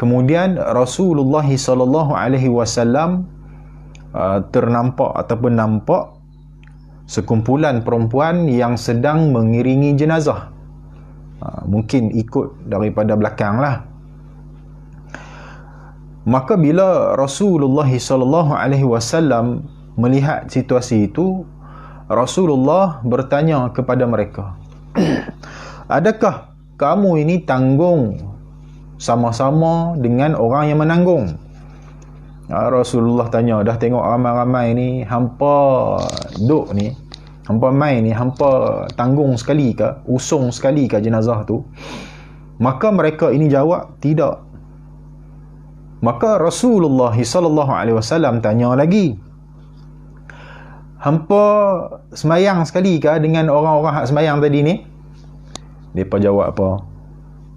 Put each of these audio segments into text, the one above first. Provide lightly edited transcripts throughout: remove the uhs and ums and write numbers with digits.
kemudian Rasulullah sallallahu alaihi wasallam ternampak ataupun nampak sekumpulan perempuan yang sedang mengiringi jenazah. Mungkin ikut daripada belakang lah. Maka bila Rasulullah sallallahu alaihi wasallam melihat situasi itu, Rasulullah bertanya kepada mereka, adakah kamu ini tanggung sama-sama dengan orang yang menanggung? Rasulullah tanya, dah tengok ramai-ramai ni, hampa duk ni, hampa mai ni, hampa tanggung sekali ke, usung sekali ke jenazah tu? Maka mereka ini jawab, tidak. Maka Rasulullah sallallahu alaihi wasallam tanya lagi, hampa semayang sekali ke dengan orang-orang hak semayang tadi ni? Mereka jawab apa?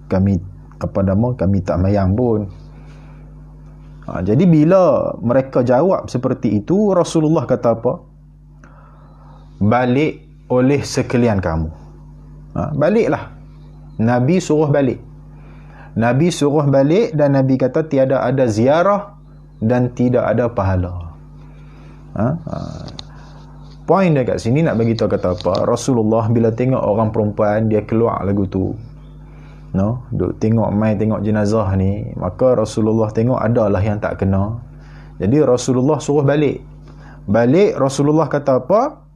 Kami tak mayang pun. Jadi bila mereka jawab seperti itu, Rasulullah kata apa? Balik oleh sekalian kamu. Baliklah. Nabi suruh balik. Nabi suruh balik dan Nabi kata tiada ada ziarah dan tidak ada pahala. Poin dia kat sini nak bagi tahu kata apa? Rasulullah bila tengok orang perempuan dia keluar lagu tu, duk tengok jenazah ni, maka Rasulullah tengok adalah yang tak kena. Jadi Rasulullah suruh balik. Rasulullah kata apa?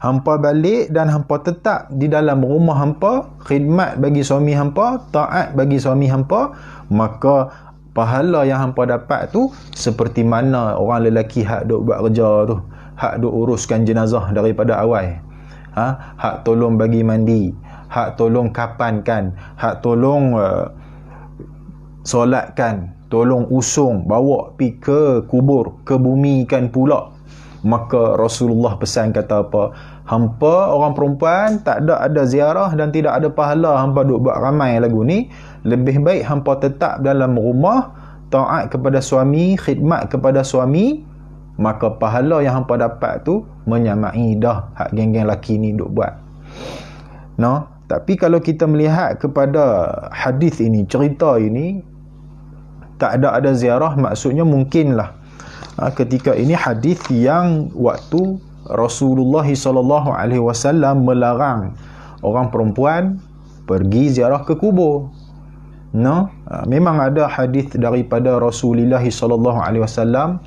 Hampa balik dan hampa tetap di dalam rumah hampa, khidmat bagi suami hampa, taat bagi suami hampa, maka pahala yang hampa dapat tu seperti mana orang lelaki hak duk buat kerja tu, hak duk uruskan jenazah daripada awal. Hak tolong bagi mandi, hak tolong kapankan, hak tolong solatkan, tolong usung, bawa pi ke kubur, kebumikan pula. Maka Rasulullah pesan kata apa? Hampa orang perempuan tak ada ziarah dan tidak ada pahala hampa duk buat ramai lagu ni. Lebih baik hampa tetap dalam rumah, taat kepada suami, khidmat kepada suami, maka pahala yang hampa dapat tu menyamai dah hak geng-geng laki ni duk buat. Tapi kalau kita melihat kepada hadis ini, cerita ini, tak ada ziarah, maksudnya mungkinlah ketika ini hadis yang waktu Rasulullah sallallahu alaihi wasallam melarang orang perempuan pergi ziarah ke kubur. Memang ada hadis daripada Rasulullah sallallahu alaihi wasallam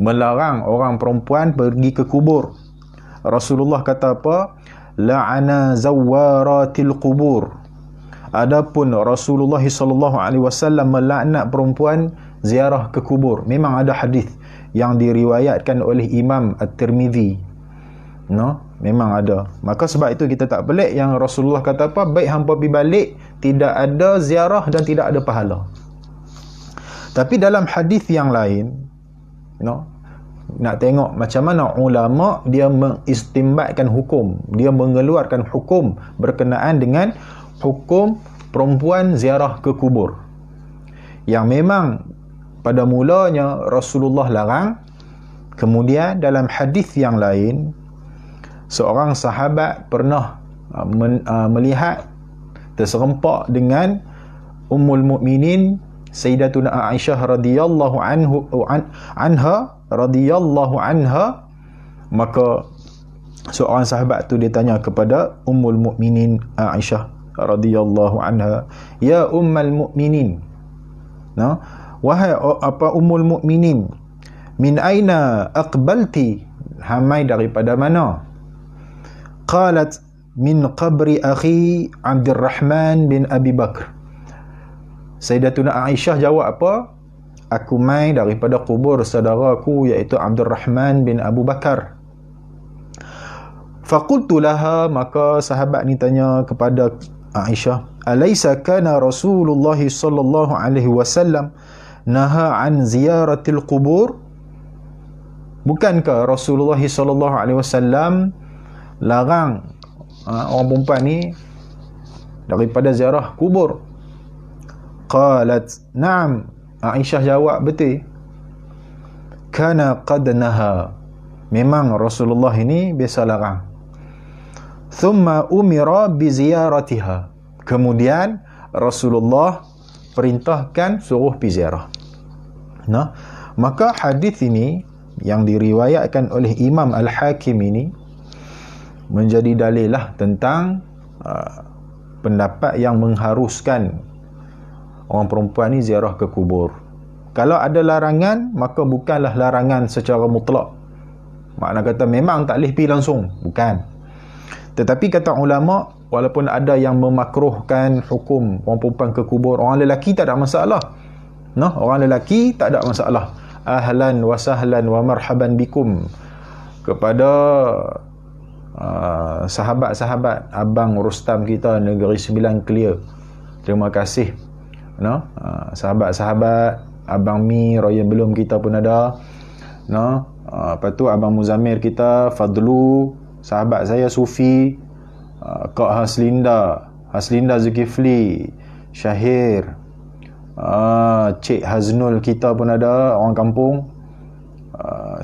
melarang orang perempuan pergi ke kubur. Rasulullah kata apa? La'ana zawaratil qubur. Adapun Rasulullah sallallahu alaihi wasallam melaknat perempuan ziarah ke kubur. Memang ada hadis yang diriwayatkan oleh Imam At-Tirmizi. Memang ada. Maka sebab itu kita tak pelik yang Rasulullah kata apa? Baik hampa pergi balik, tidak ada ziarah dan tidak ada pahala. Tapi dalam hadis yang lain, nak tengok macam mana ulama dia mengistimbatkan hukum, dia mengeluarkan hukum berkenaan dengan hukum perempuan ziarah ke kubur, yang memang pada mulanya Rasulullah larang. Kemudian dalam hadis yang lain, seorang sahabat pernah melihat terserempak dengan Ummul Mukminin Sayyidatuna Aisyah radhiyallahu anha. Maka seorang sahabat tu dia tanya kepada Ummul Mukminin Aisyah radhiyallahu anha, ya Ummul Mukminin, wahai Ummul Mukminin, min aina aqbalti, hamai daripada mana? Qalat min qabri akhi Abdurrahman bin Abi Bakr. Sayyidatuna Aisyah jawab apa? Aku mai daripada kubur saudaraku iaitu Abdurrahman bin Abu Bakar. Faqultu laha, maka sahabat ni tanya kepada Aisyah, alaysa kana Rasulullah sallallahu alaihi wasallam naha an ziyaratil qubur? Bukankah Rasulullah sallallahu alaihi wasallam larang orang perempuan ni daripada ziarah kubur? Qalat na'am. Aisyah jawab, betul. Kana qad naha, memang Rasulullah ini biasa larang. Thumma umira bi ziyaratiha, kemudian Rasulullah perintahkan suruh pi ziarah. Nah, maka hadis ini yang diriwayatkan oleh Imam Al-Hakim ini menjadi dalil lah tentang pendapat yang mengharuskan orang perempuan ni ziarah ke kubur. Kalau ada larangan, maka bukanlah larangan secara mutlak. Makna kata memang tak boleh pergi langsung, bukan. Tetapi kata ulama, walaupun ada yang memakruhkan hukum orang perempuan ke kubur, orang lelaki tak ada masalah. Nah, orang lelaki tak ada masalah. Ahlan wa sahlan wa marhaban bikum kepada sahabat-sahabat Abang Rustam kita Negeri Sembilan Clear. Terima kasih. No? Sahabat-sahabat Abang Mi, Royan belum kita pun ada. No? Lepas tu Abang Muzamir kita, Fadlu, sahabat saya Sufi, Kak Haslinda Zulkifli, Syahir, Cik Haznul kita pun ada, orang kampung,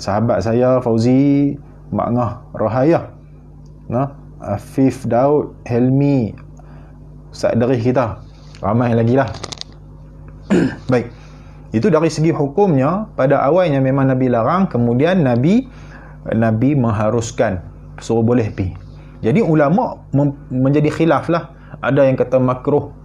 sahabat saya Fauzi, Mak Ngah Rohayah, Afif Daud, Helmi, Ustaz Darih kita, ramai lagi lah. Baik, itu dari segi hukumnya. Pada awalnya memang Nabi larang, kemudian Nabi mengharuskan, suruh boleh pi. Jadi ulama menjadi khilaf lah. Ada yang kata makruh,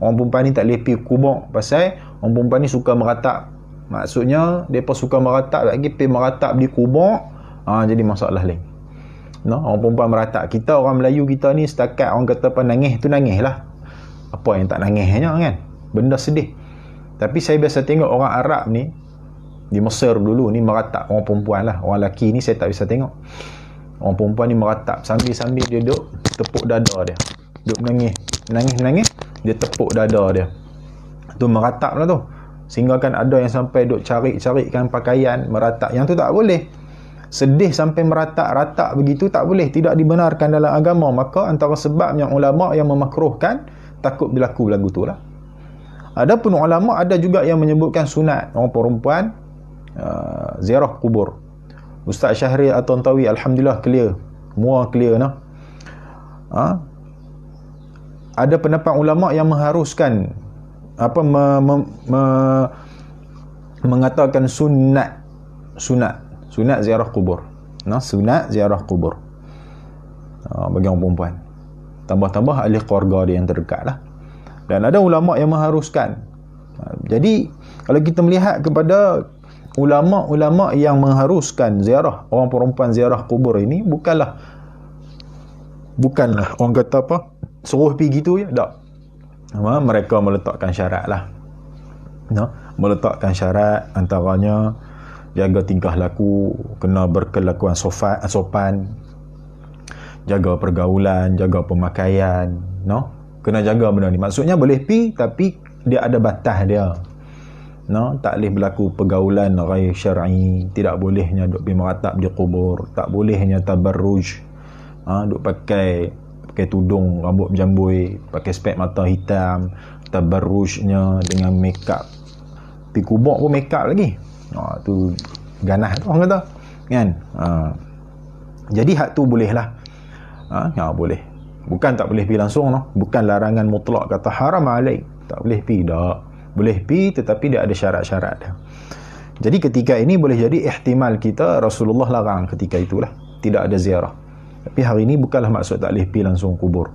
orang perempuan ni tak boleh pi kubur pasal orang perempuan ni suka meratap. Maksudnya mereka suka meratap, lagi pi meratap di kubur, jadi masalah lain. No, orang perempuan meratap. Kita orang Melayu kita ni setakat orang kata apa nangis tu nangis lah. Apa yang tak nangisnya kan? Benda sedih. Tapi saya biasa tengok orang Arab ni di Mesir dulu ni meratap orang perempuan lah. Orang lelaki ni saya tak bisa tengok. Orang perempuan ni meratap sambil dia duduk tepuk dada dia. Duduk menangis, dia tepuk dada dia. Tu meratap lah tu. Sehingga kan ada yang sampai duduk cari-carikan pakaian meratap. Yang tu tak boleh. Sedih sampai meratap begitu tak boleh. Tidak dibenarkan dalam agama. Maka antara sebabnya ulama yang memakruhkan takut berlaku lagu tu lah. Adapun ulama ada juga yang menyebutkan sunat orang perempuan ziarah kubur. Ustaz Syahri At-Tantawi alhamdulillah clear. Semua clear nah. Ada pendapat ulama yang mengharuskan mengatakan sunat ziarah kubur. Nah, sunat ziarah kubur. Bagi orang perempuan. Tambah-tambah ahli keluarga dia yang terdekat lah. Dan ada ulama yang mengharuskan. Jadi kalau kita melihat kepada ulama-ulama yang mengharuskan ziarah orang perempuan ziarah kubur ini, bukanlah orang kata apa suruh pergi gitu je, tak. Mereka meletakkan syarat lah. Meletakkan syarat antaranya jaga tingkah laku, kena berkelakuan sopan, jaga pergaulan, jaga pemakaian, kena jaga benda ni. Maksudnya boleh pi tapi dia ada batas dia. Tak boleh berlaku pergaulan ghair syar'i, tidak bolehnya duk pergi meratap di kubur, tak bolehnya tabarruj. Duk pakai tudung rambut berjambui, pakai spek mata hitam, tabarrujnya dengan make up. Pi kubur pun make up lagi. Tu ganas tu orang kata. Kan? Jadi hak tu boleh lah. Boleh. Bukan tak boleh pergi langsung, bukan larangan mutlak kata haram alaik, tak boleh pergi, tak boleh pergi, tetapi dia ada syarat-syarat dia. Jadi ketika ini boleh jadi ihtimal kita Rasulullah larang ketika itulah, tidak ada ziarah. Tapi hari ini bukanlah maksud tak boleh pergi langsung kubur.